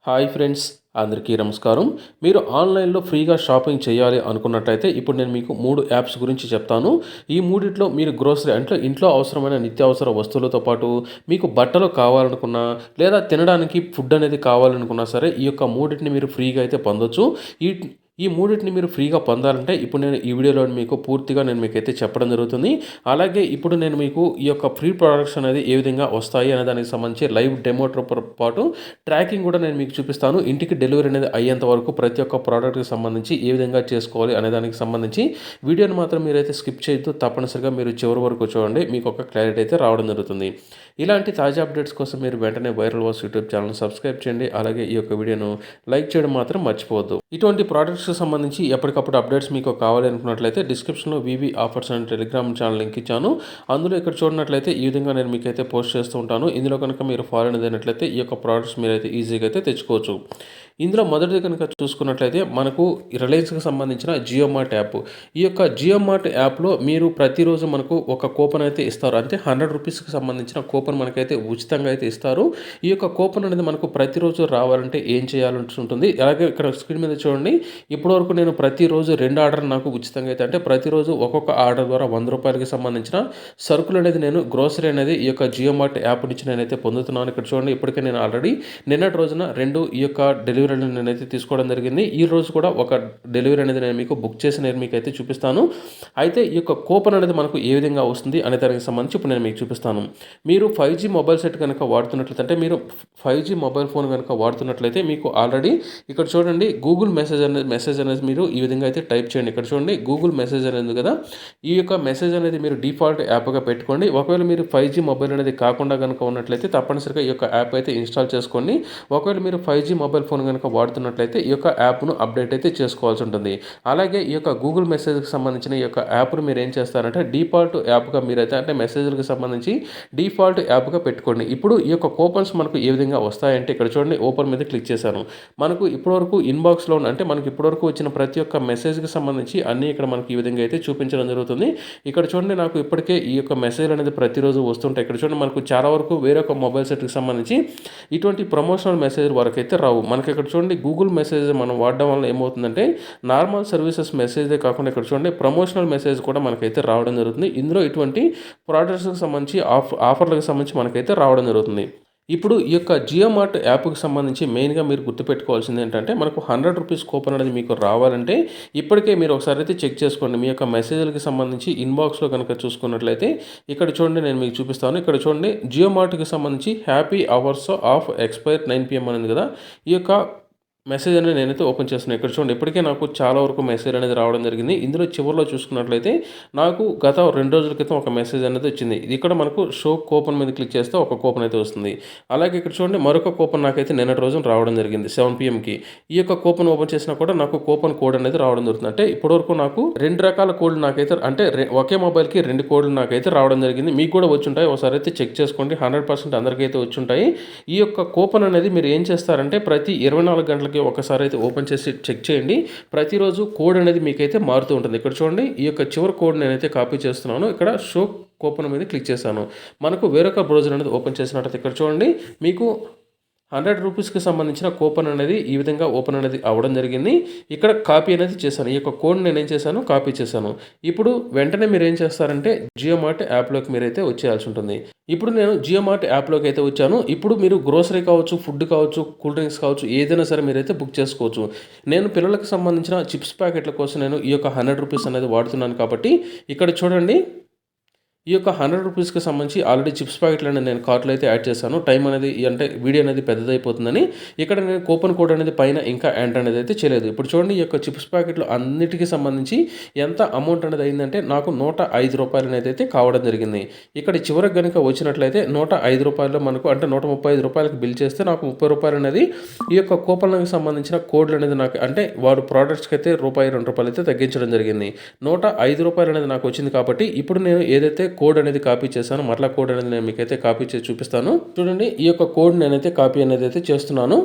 Hi friends, అందరికీ నమస్కారం. మీరు ఆన్లైన్లో ఫ్రీగా షాపింగ్ చేయాలి అనుకున్నట్లయితే ఇప్పుడు నేను మీకు 3 యాప్స్ గురించి చెప్తాను. ఈ మూడిట్లో మీరు గ్రోసరీ అంటే ఇంట్లో అవసరమైన నిత్యావసర వస్తువులతో పాటు మీకు బట్టలు కావాలనుకున్నా లేదా తినడానికి ఫుడ్ అనేది కావాలనుకున్నా సరే ఈ యొక్క మూడిటిని మీరు ఫ్రీగా అయితే పొందొచ్చు. ఈ ఈ మూడిటిని మీరు ఫ్రీగా పొందాలంటే ఇప్పుడు నేను ఈ వీడియోలో మీకు పూర్తిగా నేను మీకైతే చెప్పడం జరుగుతుంది. అలాగే ఇప్పుడు నేను మీకు ఈ యొక్క ఫ్రీ ప్రొడక్ట్స్ అనేది ఏ విధంగా వస్తాయి అనే దానికి సంబంధించి లైవ్ డెమోతో పాటు ట్రాకింగ్ కూడా నేను మీకు చూపిస్తాను. ఇంటికి డెలివరీ అనేది అయ్యేంత వరకు ప్రతి ఒక్క ప్రోడక్ట్కి సంబంధించి ఏ విధంగా చేసుకోవాలి అనే దానికి సంబంధించి వీడియోని మాత్రం మీరైతే స్కిప్ చేయొద్దు. తప్పనిసరిగా మీరు చివరి వరకు చూడండి, మీకు ఒక క్లారిటీ అయితే రావడం జరుగుతుంది. ఇలాంటి తాజా అప్డేట్స్ కోసం మీరు వెంటనే viral voice YouTube channel subscribe చేయండి. అలాగే ఈ యొక్క వీడియోను లైక్ చేయడం మాత్రం మర్చిపోవద్దు. ఇటువంటి ప్రోడక్ట్స్కి సంబంధించి ఎప్పటికప్పుడు అప్డేట్స్ మీకు కావాలి అనుకున్నట్లయితే డిస్క్రిప్షన్లో వివి offers and Telegram channel link ఇచ్చాను. అందులో ఇక్కడ చూడనట్లయితే ఈ విధంగా నేను మీకైతే పోస్ట్ చేస్తూ ఉంటాను. ఇందులో కనుక మీరు ఫాలో అయినట్లయితే ఈ యొక్క ప్రోడక్ట్స్ మీరైతే ఈజీగా అయితే తెచ్చుకోవచ్చు. ఇందులో మొదటిది కనుక చూసుకున్నట్లయితే మనకు రిలయన్స్కి సంబంధించిన జియో మార్ట్ యాప్. ఈ యొక్క జియో మార్ట్ యాప్లో మీరు ప్రతిరోజు మనకు ఒక కూపన్ అయితే ఇస్తారు. అంటే 100 రూపీస్కి సంబంధించిన కూపన్ మనకైతే ఉచితంగా అయితే ఇస్తారు. ఈ యొక్క కూపన్ అనేది మనకు ప్రతిరోజు రావాలంటే ఏం చేయాల్సి ఉంటుంది. అలాగే ఇక్కడ స్క్రీన్ మీద చూడండి, ఇప్పటివరకు నేను ప్రతిరోజు 2 ఆర్డర్ నాకు ఉచితంగా అయితే అంటే ప్రతిరోజు ఒక్కొక్క ఆర్డర్ ద్వారా 100 రూపాయలకి సంబంధించిన సరుకులు అనేది నేను గ్రోసరీ అనేది ఈ యొక్క జియో మార్ట్ యాప్ నుంచి నేనైతే పొందుతున్నాను. ఇక్కడ చూడండి, ఇప్పటికే నేను ఆల్రెడీ నిన్నటి రోజున 2 ఈ యొక్క డెలివరీ నేనైతే తీసుకోవడం జరిగింది. ఈ రోజు కూడా ఒక డెలివరీ అనేది నేను మీకు బుక్ చేసి నేను మీకు అయితే చూపిస్తాను. అయితే ఈ యొక్క కూపన్ అనేది మనకు ఏ విధంగా వస్తుంది అనే దానికి సంబంధించి ఇప్పుడు నేను మీకు చూపిస్తాను. మీరు 5G మొబైల్ సెట్ కనుక వాడుతున్నట్లయితే అంటే మీరు 5G మొబైల్ ఫోన్ కనుక వాడుతున్నట్లయితే మీకు ఆల్రెడీ ఇక్కడ చూడండి గూగుల్ మెసేజ్ అనేది మీరు ఈ విధంగా అయితే టైప్ చేయండి. ఇక్కడ చూడండి గూగుల్ మెసేజ్ అనేది కదా, ఈ యొక్క మెసేజ్ అనేది మీరు డిఫాల్ట్ యాప్గా పెట్టుకోండి. ఒకవేళ మీరు 5G మొబైల్ అనేది కాకుండా కనుక ఉన్నట్లయితే తప్పనిసరిగా ఈ యొక్క యాప్ అయితే ఇన్స్టాల్ చేసుకోండి. ఒకవేళ మీరు 5G మొబైల్ ఫోన్ కనుక వాడుతున్నట్లయితే ఈ యొక్క యాప్ను అప్డేట్ అయితే చేసుకోవాల్సి ఉంటుంది. అలాగే ఈ యొక్క గూగుల్ మెసేజ్కి సంబంధించిన ఈ యొక్క యాప్ను మీరు ఏం చేస్తారంటే డిఫాల్ట్ యాప్గా మీరైతే అంటే మెసేజ్లకు సంబంధించి డిఫాల్ట్ యాప్గా పెట్టుకోండి. ఇప్పుడు ఈ యొక్క కూపన్స్ మనకు ఏ విధంగా వస్తాయంటే ఇక్కడ చూడండి, ఓపెన్ మీద క్లిక్ చేశాను. మనకు ఇప్పటివరకు ఇన్బాక్స్లో అంటే మనకి ఇప్పటివరకు వచ్చిన ప్రతి ఒక్క మెసేజ్కి సంబంధించి అన్నీ ఇక్కడ మనకి ఈ విధంగా అయితే చూపించడం జరుగుతుంది. ఇక్కడ చూడండి, నాకు ఇప్పటికే ఈ యొక్క మెసేజ్ అనేది ప్రతిరోజు వస్తుంటాయి. ఇక్కడ చూడండి, మనకు చాలా వరకు వేరొక మొబైల్ సెట్కి సంబంధించి ఇటువంటి ప్రమోషనల్ మెసేజ్ వరకు అయితే రావు. మనకి ఇక్కడ చూడండి గూగుల్ మెసేజ్ మనం వాడడం వల్ల ఏమవుతుందంటే నార్మల్ సర్వీసెస్ మెసేజే కాకుండా ఇక్కడ చూడండి ప్రమోషనల్ మెసేజ్ కూడా మనకైతే రావడం జరుగుతుంది. ఇందులో ఇటువంటి ప్రోడక్ట్స్కి సంబంధించి ఆఫర్లకు సంబంధించి మనకైతే రావడం జరుగుతుంది. ఇప్పుడు ఈ యొక్క జియో మార్ట్ యాప్కి సంబంధించి మెయిన్గా మీరు గుర్తుపెట్టుకోవాల్సింది ఏంటంటే మనకు 100 రూపీస్ కూపన్ అనేది మీకు రావాలంటే ఇప్పటికే మీరు ఒకసారి అయితే చెక్ చేసుకోండి. మీ యొక్క మెసేజ్లకి సంబంధించి ఇన్బాక్స్లో కనుక చూసుకున్నట్లయితే ఇక్కడ చూడండి, నేను మీకు చూపిస్తాను. ఇక్కడ చూడండి, జియో మార్ట్కి సంబంధించి happy hours of expire 9 PM అనేది కదా, ఈ యొక్క మెసేజ్ అనేది నేనైతే ఓపెన్ చేస్తున్నాను. ఇక్కడ చూడండి, ఇప్పటికే నాకు చాలా వరకు మెసేజ్ అనేది రావడం జరిగింది. ఇందులో చివరిలో చూసుకున్నట్లయితే నాకు గత 2 రోజుల క్రితం ఒక మెసేజ్ అనేది వచ్చింది. ఇది ఇక్కడ మనకు షో కూపన్ మీద క్లిక్ చేస్తే ఒక కూపన్ అయితే వస్తుంది. అలాగే ఇక్కడ చూడండి, మరొక కూపన్ నాకైతే నిన్నటి రోజున రావడం జరిగింది 7 PMకి. ఈ యొక్క కూపన్ ఓపెన్ చేసినా కూడా నాకు కూపన్ కోడ్ అనేది రావడం జరుగుతుంది. అంటే ఇప్పటివరకు నాకు 2 రకాల కోడ్లు నాకైతే అంటే ఒకే మొబైల్కి 2 కోడ్లు నాకైతే రావడం జరిగింది. మీకు కూడా వచ్చి ఉంటాయి, ఒకసారి అయితే చెక్ చేసుకోండి. 100% అందరికైతే వచ్చి ఉంటాయి. ఈ యొక్క కూపన్ అనేది మీరు ఏం చేస్తారంటే ప్రతి 24 గంటలకి ఒకసారి అయితే ఓపెన్ చేసి చెక్ చేయండి. ప్రతిరోజు కోడ్ అనేది మీకైతే మారుతూ ఉంటుంది. ఇక్కడ చూడండి, ఈ యొక్క చివరి కోడ్ నేనైతే కాపీ చేస్తున్నాను. ఇక్కడ షో కూపన్ మీద క్లిక్ చేశాను. మనకు వేరొక బ్రౌజర్ అనేది ఓపెన్ చేసినట్లయితే ఇక్కడ చూడండి, మీకు 100 రూపీస్కి సంబంధించిన కూపన్ అనేది ఈ విధంగా ఓపెన్ అనేది అవ్వడం జరిగింది. ఇక్కడ కాపీ అనేది చేశాను. ఈ యొక్క కోడ్ నేను ఏం చేశాను, కాపీ చేశాను. ఇప్పుడు వెంటనే మీరు ఏం చేస్తారంటే జియో మార్ట్ యాప్లోకి మీరైతే వచ్చేయాల్సి ఉంటుంది. ఇప్పుడు నేను జియో మార్ట్ యాప్లోకి అయితే వచ్చాను. ఇప్పుడు మీరు గ్రోసరీ కావచ్చు, ఫుడ్ కావచ్చు, కూల్ డ్రింక్స్ కావచ్చు, ఏదైనా సరే మీరైతే బుక్ చేసుకోవచ్చు. నేను పిల్లలకు సంబంధించిన చిప్స్ ప్యాకెట్ల కోసం నేను ఈ యొక్క 100 రూపీస్ అనేది వాడుతున్నాను కాబట్టి ఇక్కడ చూడండి, ఈ యొక్క 100 రూపీస్కి సంబంధించి ఆల్రెడీ చిప్స్ ప్యాకెట్లు అనేది నేను కార్ట్లో అయితే యాడ్ చేశాను. టైం అనేది అంటే వీడియో అనేది పెద్దదైపోతుందని ఇక్కడ నేను కూపన్ కోడ్ అనేది పైన ఇంకా ఎంటర్ అనేది అయితే చేయలేదు. ఇప్పుడు చూడండి, ఈ యొక్క చిప్స్ ప్యాకెట్లు అన్నిటికీ సంబంధించి ఎంత అమౌంట్ అనేది అయిందంటే నాకు 105 రూపాయలు అనేది అయితే కావడం జరిగింది. ఇక్కడ చివరికి కనుక వచ్చినట్లయితే 105 రూపాయలు మనకు అంటే 135 రూపాయలకి బిల్ చేస్తే నాకు 30 రూపాయలు అనేది ఈ యొక్క కూపన్లకు సంబంధించిన కోడ్లు అనేది నాకు అంటే వాడు ప్రోడక్ట్స్కి అయితే ₹2 అయితే తగ్గించడం జరిగింది. 105 రూపాయలు అనేది నాకు వచ్చింది కాబట్టి ఇప్పుడు నేను ఏదైతే కోడ్ అనేది కాపీ చేశాను, మరలా కోడ్ అనేది నేను మీకైతే కాపీ చేసి చూపిస్తాను. చూడండి, ఈ యొక్క కోడ్ నేనైతే కాపీ అనేది అయితే చేస్తున్నాను.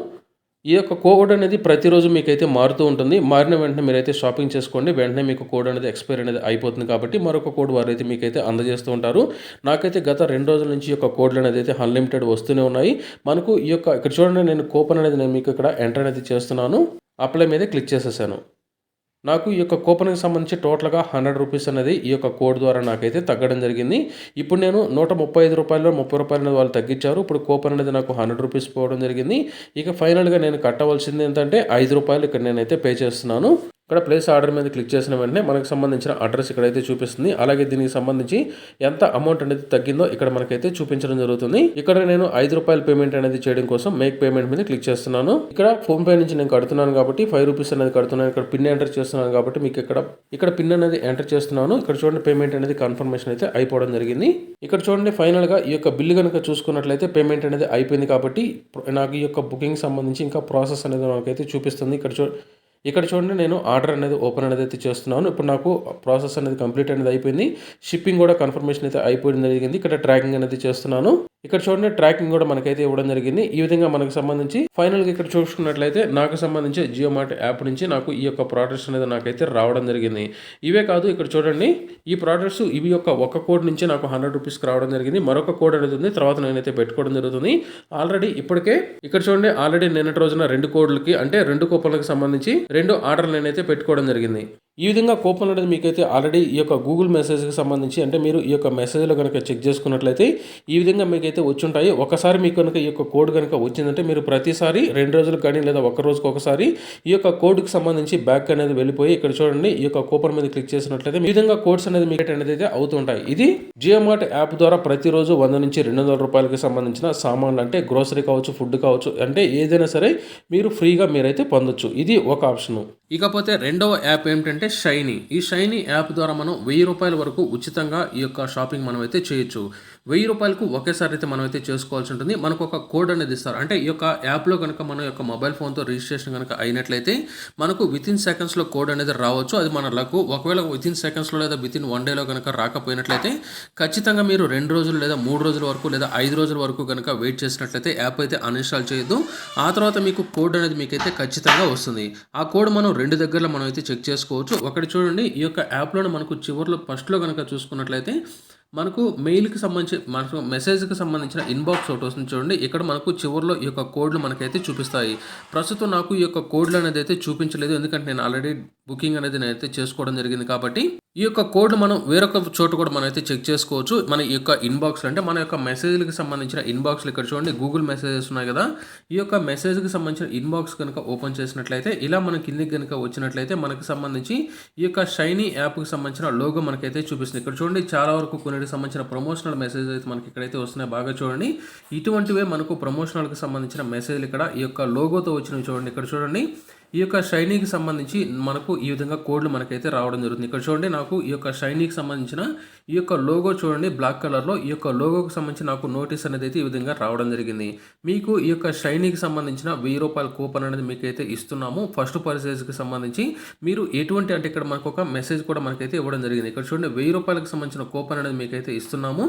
ఈ యొక్క కోడ్ అనేది ప్రతిరోజు మీకైతే మారుతూ ఉంటుంది. మారిన వెంటనే మీరైతే షాపింగ్ చేసుకోండి. వెంటనే మీకు కోడ్ అనేది ఎక్స్‌పైర్ అనేది అయిపోతుంది కాబట్టి మరొక కోడ్ వారైతే మీకైతే అందజేస్తూ ఉంటారు. నాకైతే గత 2 రోజుల నుంచి ఈ యొక్క కోడ్‌లనేది అయితే అన్‌లిమిటెడ్ వస్తూనే ఉన్నాయి. మనకు ఈ యొక్క ఇక్కడ చూడండి, నేను కూపన్ అనేది నేను మీకు ఇక్కడ ఎంటర్ అనేది చేస్తున్నాను. అప్లై మీద క్లిక్ చేసేసాను. నాకు ఈ యొక్క కూపన్‌కి సంబంధించి టోటల్‌గా రూ. 100 అనేది ఈ యొక్క కోడ్ ద్వారా నాకైతే తగ్గడం జరిగింది. ఇప్పుడు నేను రూ. 135లో రూ. 30 అనేది వాళ్ళు తగ్గించారు. ఇప్పుడు కూపన్ అనేది నాకు రూ. 100 పోవడం జరిగింది. ఇక ఫైనల్‌గా నేను కట్టవలసింది ఏంటంటే రూ. 5 ఇక్కడ నేనైతే పే చేస్తున్నాను. ఇక్కడ ప్లేస్ ఆర్డర్ మీద క్లిక్ చేసిన వెంటనే మనకు సంబంధించిన అడ్రస్ ఇక్కడైతే చూపిస్తుంది. అలాగే దీనికి సంబంధించి ఎంత అమౌంట్ అనేది తగ్గిందో ఇక్కడ మనకైతే చూపించడం జరుగుతుంది. ఇక్కడ నేను రూ. 5 పేమెంట్ అనేది చేయడం కోసం మేక్ పేమెంట్ మీద క్లిక్ చేస్తున్నాను. ఇక్కడ ఫోన్ పే నుంచి నేను కడుతున్నాను కాబట్టి రూ. 5 అనేది కడుతున్నాను. ఇక్కడ పిన్ ఎంటర్ చేస్తున్నాను కాబట్టి మీకు ఇక్కడ పిన్ అనేది ఎంటర్ చేస్తున్నాను. ఇక్కడ చూడండి, పేమెంట్ అనేది కన్ఫర్మేషన్ అయితే అయిపోవడం జరిగింది. ఇక్కడ చూడండి, ఫైనల్ గా ఈ యొక్క బిల్లు కనుక చూసుకున్నట్లయితే పేమెంట్ అనేది అయిపోయింది కాబట్టి నాకు ఈ యొక్క బుకింగ్ సంబంధించి ఇంకా ప్రాసెస్ అనేది నాకైతే చూపిస్తుంది. ఇక్కడ చూడండి, నేను ఆర్డర్ అనేది ఓపెన్ అనేది అయితే చేస్తున్నాను. ఇప్పుడు నాకు ప్రాసెస్ అనేది కంప్లీట్ అనేది అయిపోయింది. షిప్పింగ్ కూడా కన్ఫర్మేషన్ అయితే అయిపోవడం జరిగింది. ఇక్కడ ట్రాకింగ్ అనేది చేస్తున్నాను. ఇక్కడ చూడండి, ట్రాకింగ్ కూడా మనకైతే ఇవ్వడం జరిగింది. ఈ విధంగా మనకు సంబంధించి ఫైనల్గా ఇక్కడ చూసుకున్నట్లయితే నాకు సంబంధించి జియో మార్ట్ యాప్ నుంచి నాకు ఈ యొక్క ప్రోడక్ట్స్ అనేది నాకైతే రావడం జరిగింది. ఇవే కాదు, ఇక్కడ చూడండి, ఈ ప్రోడక్ట్స్ ఇవి ఒక కోడ్ నుంచి నాకు రూ. 100కి రావడం జరిగింది. మరొక కోడ్ అనేది ఉంది, తర్వాత నేనైతే పెట్టుకోవడం జరుగుతుంది. ఆల్రెడీ ఇప్పటికే ఇక్కడ చూడండి, ఆల్రెడీ నిన్నటి రోజున 2 కోడ్లకి అంటే 2 కూపన్లకు సంబంధించి 2 ఆర్డర్లు నేనైతే పెట్టుకోవడం జరిగింది. ఈ విధంగా కూపన్ అనేది మీకైతే ఆల్రెడీ ఈ యొక్క గూగుల్ మెసేజ్కి సంబంధించి అంటే మీరు ఈ యొక్క మెసేజ్లో కనుక చెక్ చేసుకున్నట్లయితే ఈ విధంగా మీకైతే వచ్చుంటాయి. ఒకసారి మీకు కనుక ఈ యొక్క కోడ్ కనుక వచ్చిందంటే మీరు ప్రతిసారి 2 రోజులకు కానీ లేదా ఒక రోజుకి ఒకసారి ఈ యొక్క కోడ్కి సంబంధించి బ్యాక్ అనేది వెళ్ళిపోయి ఇక్కడ చూడండి, ఈ యొక్క కూపన్ మీద క్లిక్ చేసినట్లయితే ఈ విధంగా కోడ్స్ అనేది మీకు అనేది అయితే అవుతుంటాయి. ఇది జియో మార్ట్ యాప్ ద్వారా ప్రతిరోజు 100 నుంచి 200 రూపాయలకి సంబంధించిన సామాన్లు అంటే గ్రోసరీ కావచ్చు, ఫుడ్ కావచ్చు, అంటే ఏదైనా సరే మీరు ఫ్రీగా మీరైతే పొందొచ్చు. ఇది ఒక ఆప్షన్. ఇకపోతే రెండవ యాప్ ఏమిటంటే షైనీ. ఈ షైనీ యాప్ ద్వారా మనం 1000 రూపాయల వరకు ఉచితంగా ఈ యొక్క షాపింగ్ మనం అయితే చేయొచ్చు. 1000 రూపాయలకు ఒకేసారి అయితే మనం అయితే చేసుకోవాల్సి ఉంటుంది. మనకు ఒక కోడ్ అనేది ఇస్తారు. అంటే ఈ యొక్క యాప్లో కనుక మన యొక్క మొబైల్ ఫోన్తో రిజిస్ట్రేషన్ కనుక అయినట్లయితే మనకు వితిన్ సెకండ్స్లో కోడ్ అనేది రావచ్చు. అది మన లక్. ఒకవేళ వితిన్ సెకండ్స్లో లేదా వితిన్ 1 డేలో కనుక రాకపోయినట్లయితే ఖచ్చితంగా మీరు 2 రోజులు లేదా 3 రోజుల వరకు లేదా 5 రోజుల వరకు కనుక వెయిట్ చేసినట్లయితే యాప్ అయితే అన్ఇన్స్టాల్ చేయొద్దు. ఆ తర్వాత మీకు కోడ్ అనేది మీకైతే ఖచ్చితంగా వస్తుంది. ఆ కోడ్ మనం 2 దగ్గరలో మనం అయితే చెక్ చేసుకోవచ్చు. ఒకటి చూడండి, ఈ యొక్క యాప్లోనే మనకు చివరిలో ఫస్ట్లో కనుక చూసుకున్నట్లయితే మనకు మెయిల్కి సంబంధించి మనకు మెసేజ్కి సంబంధించిన ఇన్బాక్స్ ఒకటి వస్తుంది చూడండి. ఇక్కడ మనకు చివరిలో ఈ యొక్క కోడ్లు మనకైతే చూపిస్తాయి. ప్రస్తుతం నాకు ఈ యొక్క కోడ్లు అనేది అయితే చూపించలేదు, ఎందుకంటే నేను ఆల్రెడీ బుకింగ్ అనేది నేనైతే చేసుకోవడం జరిగింది కాబట్టి ఈ యొక్క కోడ్ మనం వేరొక చోట కూడా మనం అయితే చెక్ చేసుకోవచ్చు. మన ఈ యొక్క ఇన్బాక్స్ అంటే మన యొక్క మెసేజ్లకు సంబంధించిన ఇన్బాక్స్లు ఇక్కడ చూడండి, గూగుల్ మెసేజెస్ ఉన్నాయి కదా. ఈ యొక్క మెసేజ్కి సంబంధించిన ఇన్బాక్స్ కనుక ఓపెన్ చేసినట్లయితే ఇలా మన కిందికి కనుక వచ్చినట్లయితే మనకు సంబంధించి ఈ యొక్క షైనీ యాప్కి సంబంధించిన లోగో మనకైతే చూపిస్తుంది. ఇక్కడ చూడండి, చాలా వరకు కొన్నిటికి సంబంధించిన ప్రమోషనల్ మెసేజ్ అయితే మనకి ఇక్కడైతే వస్తున్నాయి. బాగా చూడండి, ఇటువంటివే మనకు ప్రమోషనల్కి సంబంధించిన మెసేజ్లు ఇక్కడ ఈ యొక్క లోగోతో వచ్చినవి చూడండి. ఇక్కడ చూడండి, ఈ యొక్క షైనీకి సంబంధించి మనకు ఈ విధంగా కోడ్లు మనకైతే రావడం జరుగుతుంది. ఇక్కడ చూడండి, నాకు ఈ యొక్క షైనీకి సంబంధించిన ఈ యొక్క లోగో చూడండి బ్లాక్ కలర్లో. ఈ యొక్క లోగోకి సంబంధించి నాకు నోటీస్ అనేది అయితే ఈ విధంగా రావడం జరిగింది. మీకు ఈ యొక్క షైనీకి సంబంధించిన 1000 రూపాయల కూపన్ అనేది మీకైతే ఇస్తున్నాము. ఫస్ట్ పర్చేజ్కి సంబంధించి మీరు ఎటువంటి అంటే ఇక్కడ మనకు ఒక మెసేజ్ కూడా మనకైతే ఇవ్వడం జరిగింది. ఇక్కడ చూడండి, 1000 రూపాయలకు సంబంధించిన కూపన్ అనేది మీకైతే ఇస్తున్నాము.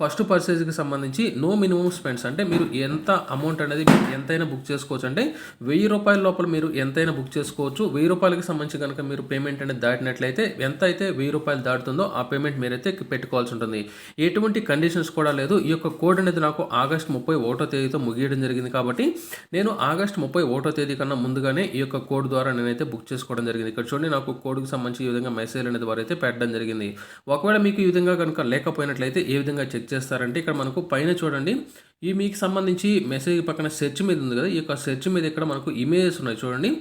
ఫస్ట్ పర్చేజ్కి సంబంధించి నో మినిమం స్పెండ్స్ అంటే మీరు ఎంత అమౌంట్ అనేది ఎంతైనా బుక్ చేసుకోవచ్చు. అంటే 1000 రూపాయల లోపల మీరు ఎంతైనా బుక్ చేసుకోవచ్చు. 1000 రూపాయలకి సంబంధించి కనుక మీరు పేమెంట్ అనేది దాటినట్లయితే ఎంత అయితే 1000 రూపాయలు దాటుతుందో ఆ పేమెంట్ మీరైతే పెట్టుకోవాల్సి ఉంటుంది. ఎటువంటి కండిషన్స్ కూడా లేదు. ఈ యొక్క కోడ్ అనేది నాకు ఆగస్టు 31వ తేదీతో ముగియడం జరిగింది కాబట్టి నేను ఆగస్టు 31వ తేదీ కన్నా ముందుగానే ఈ యొక్క కోడ్ ద్వారా నేనైతే బుక్ చేసుకోవడం జరిగింది. ఇక్కడ చూడండి, నాకు కోడ్కి సంబంధించి ఈ విధంగా మెసేజ్ అనేది వారైతే పెట్టడం జరిగింది. ఒకవేళ మీకు ఈ విధంగా కనుక లేకపోయినట్లయితే ఏ విధంగా చెక్ చేస్తారంటే ఇక్కడ మనకు పైన చూడండి, ఈ మీకు సంబంధించి మెసేజ్ పక్కన సెర్చ్ మీద ఉంది కదా, ఈ యొక్క సెర్చ్ మీద ఇక్కడ మనకు ఇమేజెస్ ఉన్నాయి చూడండి.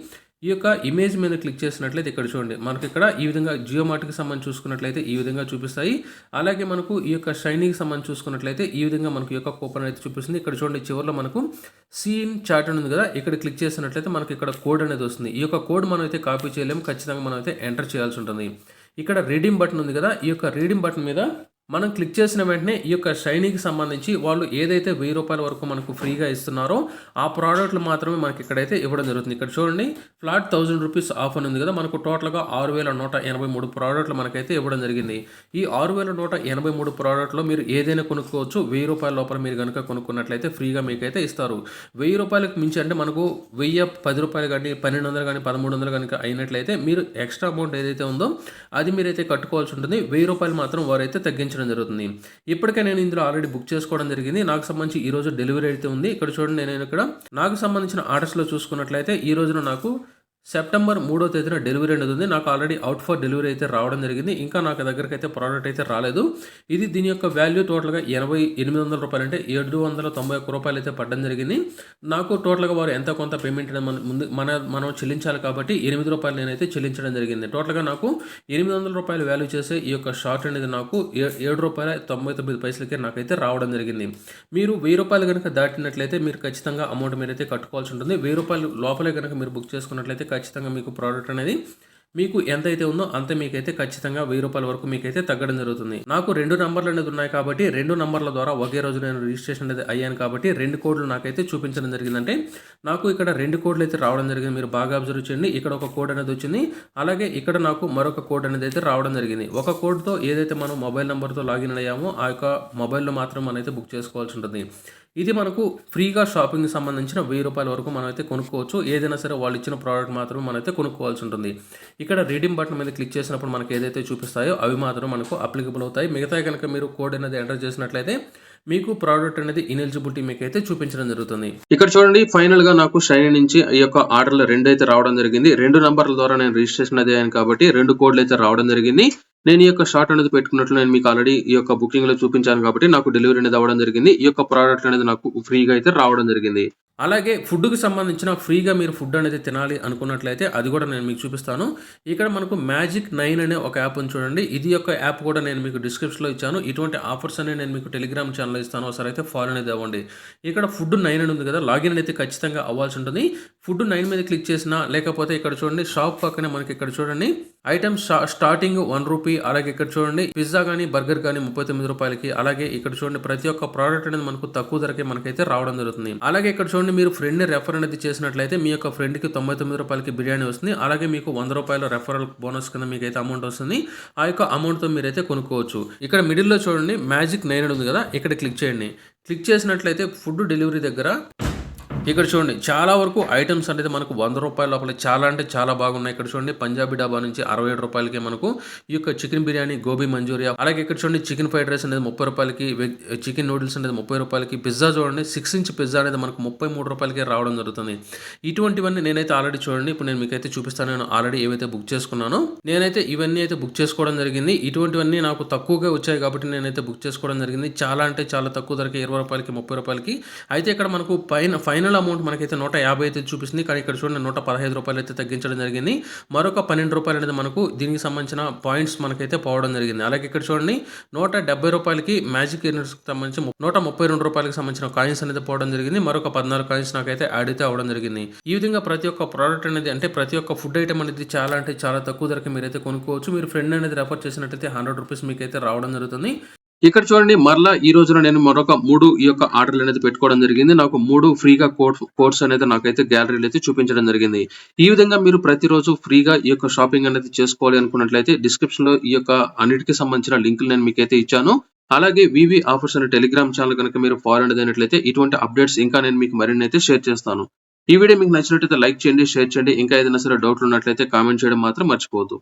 ఈ యొక్క ఇమేజ్ మీద క్లిక్ చేసినట్లయితే ఇక్కడ చూడండి, మనకి ఇక్కడ ఈ విధంగా జియో మార్ట్కి సంబంధించి చూసుకున్నట్లయితే ఈ విధంగా చూపిస్తాయి. అలాగే మనకు ఈ యొక్క షైనీకి సంబంధించి చూసుకున్నట్లయితే ఈ విధంగా మనకు ఈ యొక్క కూపన్ అయితే చూపిస్తుంది. ఇక్కడ చూడండి, చివరిలో మనకు సీన్ చాట్ ఉంది కదా, ఇక్కడ క్లిక్ చేసినట్లయితే మనకి ఇక్కడ కోడ్ అనేది వస్తుంది. ఈ యొక్క కోడ్ మనం అయితే కాపీ చేయలేము, ఖచ్చితంగా మనం అయితే ఎంటర్ చేయాల్సి ఉంటుంది. ఇక్కడ రీడింగ్ బటన్ ఉంది కదా, ఈ యొక్క రీడింగ్ బటన్ మీద మనం క్లిక్ చేసిన వెంటనే ఈ యొక్క షైనీకి సంబంధించి వాళ్ళు ఏదైతే ₹1000 వరకు మనకు ఫ్రీగా ఇస్తున్నారో ఆ ప్రోడక్ట్లు మాత్రమే మనకి ఇక్కడైతే ఇవ్వడం జరుగుతుంది. ఇక్కడ చూడండి ఫ్లాట్ ₹1000 ఆఫ్ అని ఉంది కదా, మనకు టోటల్గా 6183 ప్రోడక్ట్లు మనకైతే ఇవ్వడం జరిగింది. ఈ 6183 ప్రోడక్ట్లో మీరు ఏదైనా కొనుక్కోవచ్చు. ₹1000 లోపల మీరు కనుక కొనుక్కున్నట్లయితే ఫ్రీగా మీకైతే ఇస్తారు. ₹1000 మించి అంటే మనకు ₹1010 కానీ 1200 కానీ 1300 కనుక అయినట్లయితే మీరు ఎక్స్ట్రా అమౌంట్ ఏదైతే ఉందో అది మీరైతే కట్టుకోవాల్సి ఉంటుంది. ₹1000 మాత్రం వారైతే తగ్గించడం జరుగుతుంది. ఇప్పటికే నేను ఇందులో ఆల్రెడీ బుక్ చేసుకోవడం జరిగింది. నాకు సంబంధించి ఈ రోజు డెలివరీ అయితే ఉంది. ఇక్కడ చూడండి, నేను ఇక్కడ నాకు సంబంధించిన ఆర్డర్స్లో చూసుకున్నట్లయితే ఈ రోజున నాకు సెప్టెంబర్ 3వ తేదీన డెలివరీ అనేది ఉంది. నాకు ఆల్రెడీ అవుట్ ఫర్ డెలివరీ అయితే రావడం జరిగింది. ఇంకా నాకు దగ్గరికి అయితే ప్రోడక్ట్ అయితే రాలేదు. ఇది దీని యొక్క వాల్యూ టోటల్గా ₹800 అంటే ₹791 అయితే పడడం జరిగింది. నాకు టోటల్గా వారు ఎంత కొంత పేమెంట్ ముందు మనం చెల్లించాలి కాబట్టి ₹8 నేనైతే చెల్లించడం జరిగింది. టోటల్గా నాకు ₹800 వాల్యూ చేసే ఈ యొక్క షార్ట్ అనేది నాకు ₹7.99 నాకైతే రావడం జరిగింది. మీరు ₹1000 కనుక దాటినట్లయితే మీరు ఖచ్చితంగా అమౌంట్ మీరైతే కట్టుకోవాల్సి ఉంటుంది. ₹1000 లోపలే కనుక మీరు బుక్ చేసుకున్నట్లయితే ఖచ్చితంగా మీకు ప్రోడక్ట్ అనేది మీకు ఎంతైతే ఉందో అంత మీకైతే ఖచ్చితంగా ₹1000 వరకు మీకైతే తగ్గడం జరుగుతుంది. నాకు 2 నంబర్లు అనేది ఉన్నాయి కాబట్టి 2 నంబర్ల ద్వారా ఒకే రోజు నేను రిజిస్ట్రేషన్ అనేది అయ్యాను కాబట్టి 2 కోడ్లు నాకైతే చూపించడం జరిగిందంటే నాకు ఇక్కడ 2 కోడ్లు అయితే రావడం జరిగింది. మీరు బాగా అబ్జర్వ్ చేయండి. ఇక్కడ ఒక కోడ్ అనేది వచ్చింది, అలాగే ఇక్కడ నాకు మరొక కోడ్ అనేది అయితే రావడం జరిగింది. ఒక కోడ్తో ఏదైతే మనం మొబైల్ నెంబర్తో లాగిన్ అయ్యామో ఆ యొక్క మొబైల్లో మాత్రం మనమైతే బుక్ చేసుకోవాల్సి ఉంటుంది. ఇది మనకు ఫ్రీగా షాపింగ్కి సంబంధించిన ₹1000 వరకు మనమైతే కొనుక్కోవచ్చు. ఏదైనా సరే వాళ్ళు ఇచ్చిన ప్రోడక్ట్ మాత్రమే మనమైతే కొనుక్కోవాల్సి ఉంటుంది. ఇక్కడ రీడీమ్ బటన్ మీద క్లిక్ చేసినప్పుడు మనకి ఏదైతే చూపిస్తాయో అవి మాత్రం మనకు అప్లికబుల్ అవుతాయి. మిగతా కనుక మీరు కోడ్ అనేది ఎంటర్ చేసినట్లయితే మీకు ప్రోడక్ట్ అనేది ఇనెలిజిబిలిటీ మీకు అయితే చూపించడం జరుగుతుంది. ఇక్కడ చూడండి, ఫైనల్ గా నాకు షైనీ నుంచి ఈ యొక్క ఆర్డర్లు 2 అయితే రావడం జరిగింది. 2 నంబర్ల ద్వారా నేను రిజిస్ట్రేషన్ అది అయ్యాను కాబట్టి 2 కోడ్లు అయితే రావడం జరిగింది. నేను ఈ యొక్క షార్ట్ అనేది పెట్టుకున్నట్లు నేను మీకు ఆల్రెడీ ఈ యొక్క బుకింగ్ లో చూపించాను కాబట్టి నాకు డెలివరీ అనేది అవ్వడం జరిగింది. ఈ యొక్క ప్రోడక్ట్ అనేది నాకు ఫ్రీగా అయితే రావడం జరిగింది. అలాగే ఫుడ్కి సంబంధించిన ఫ్రీగా మీరు ఫుడ్ అనేది తినాలి అనుకున్నట్లయితే అది కూడా నేను మీకు చూపిస్తాను. ఇక్కడ మనకు మ్యాజిక్ 9 అనే ఒక యాప్ ఉంది చూడండి. ఇది యొక్క యాప్ కూడా నేను మీకు డిస్క్రిప్షన్లో ఇచ్చాను. ఇటువంటి ఆఫర్స్ అనేవి నేను మీకు టెలిగ్రామ్ ఛానల్లో ఇస్తాను. ఒకసారి అయితే ఫాలో అనేది అవ్వండి. ఇక్కడ ఫుడ్ 9 అని ఉంది కదా, లాగిన్ అయితే ఖచ్చితంగా అవ్వాల్సి ఉంటుంది. ఫుడ్ 9 మీద క్లిక్ చేసినా లేకపోతే ఇక్కడ చూడండి షాప్ పక్కనే మనకి ఇక్కడ చూడండి ఐటమ్స్ స్టార్టింగ్ ₹1. అలాగే ఇక్కడ చూడండి పిజ్జా కానీ బర్గర్ కానీ ₹39. అలాగే ఇక్కడ చూడండి ప్రతి ఒక్క ప్రోడక్ట్ అనేది మనకు తక్కువ ధరకే మనకైతే రావడం జరుగుతుంది. అలాగే ఇక్కడ చూడండి మీరు ఫ్రెండ్ రెఫర్ అనేది చేసినట్లయితే మీ యొక్క ఫ్రెండ్కి ₹99 బిర్యానీ వస్తుంది. అలాగే మీకు ₹100 రెఫరల్ బోనస్ కింద మీకు అయితే అమౌంట్ వస్తుంది. ఆ యొక్క అమౌంట్తో మీరైతే కొనుక్కోవచ్చు. ఇక్కడ మిడిల్లో చూడండి మ్యాజిక్ 9 ఉంది కదా, ఇక్కడ క్లిక్ చేయండి. క్లిక్ చేసినట్లయితే ఫుడ్ డెలివరీ దగ్గర ఇక్కడ చూడండి చాలా వరకు ఐటమ్స్ అనేది మనకు ₹100 లోపల చాలా అంటే చాలా బాగున్నాయి. ఇక్కడ చూడండి పంజాబీ డాబా నుంచి ₹67 మనకు ఈ యొక్క చికెన్ బిర్యానీ, గోబీ మంచూరియా, అలాగే ఇక్కడ చూడండి చికెన్ ఫ్రైడ్ రైస్ అనేది ₹30, చికెన్ నూడిల్స్ అనేది ₹30, పిజ్జా చూడండి 6 ఇంచ్ పిజ్జా అనేది మనకు ₹33 రావడం జరుగుతుంది. ఇటువంటివన్నీ నేనైతే ఆల్రెడీ చూడండి ఇప్పుడు నేను మీకైతే చూపిస్తాను. నేను ఆల్రెడీ ఏవైతే బుక్ చేసుకున్నానో నేనైతే ఇవన్నీ అయితే బుక్ చేసుకోవడం జరిగింది. ఇటువంటివన్నీ నాకు తక్కువగా వచ్చాయి కాబట్టి నేనైతే బుక్ చేసుకోవడం జరిగింది. చాలా అంటే చాలా తక్కువ ధరకి ₹20, ₹30. అయితే ఇక్కడ మనకు ఫైనల్ అమౌంట్ మనకైతే ₹150 అయితే చూపిస్తుంది. కానీ ఇక్కడ చూడండి ₹115 అయితే తగ్గించడం జరిగింది. మరొక ₹12 అనేది మనకు దీనికి సంబంధించిన పాయింట్స్ మనకైతే పోవడం జరిగింది. అలాగే ఇక్కడ చూడండి ₹170కి మ్యాజిక్ ఎర్నర్స్కి సంబంధించి ₹132కి సంబంధించిన కాయిన్స్ అనేది పోవడం జరిగింది. మరొక 14 కాయిన్స్ నాకైతే యాడ్ అయితే అవ్వడం జరిగింది. ఈ విధంగా ప్రతి ఒక్క ప్రోడక్ట్ అనేది అంటే ప్రతి ఒక్క ఫుడ్ ఐటమ్ అనేది చాలా అంటే చాలా తక్కువ ధరకి మీరైతే కొనుక్కోవచ్చు. మీరు ఫ్రెండ్ అనేది రెఫర్ చేసినట్టయితే ₹100 మీకైతే రావడం జరుగుతుంది. ఇక్కడ చూడండి మరలా ఈ రోజున నేను మరొక 3 ఈ యొక్క ఆర్డర్లు అనేది పెట్టుకోవడం జరిగింది. నాకు 3 ఫ్రీగా కోర్స్ అనేది నాకైతే గ్యాలరీలో అయితే చూపించడం జరిగింది. ఈ విధంగా మీరు ప్రతిరోజు ఫ్రీగా ఈ యొక్క షాపింగ్ అనేది చేసుకోవాలి అనుకున్నట్లయితే డిస్క్రిప్షన్ లో ఈ యొక్క అన్నిటికి సంబంధించిన లింకులు నేను మీకైతే ఇచ్చాను. అలాగే వివి ఆఫర్స్ అనే టెలిగ్రామ్ ఛానల్ కనుక మీరు ఫాలో అనేది అయినట్లయితే ఇటువంటి అప్డేట్స్ ఇంకా నేను మీకు మరిన్ని అయితే షేర్ చేస్తాను. ఈ వీడియో మీకు నచ్చినట్లయితే లైక్ చేయండి, షేర్ చేయండి. ఇంకా ఏదైనా సరే డౌట్లు ఉన్నట్లయితే కామెంట్ చేయడం మాత్రం మర్చిపోవద్దు.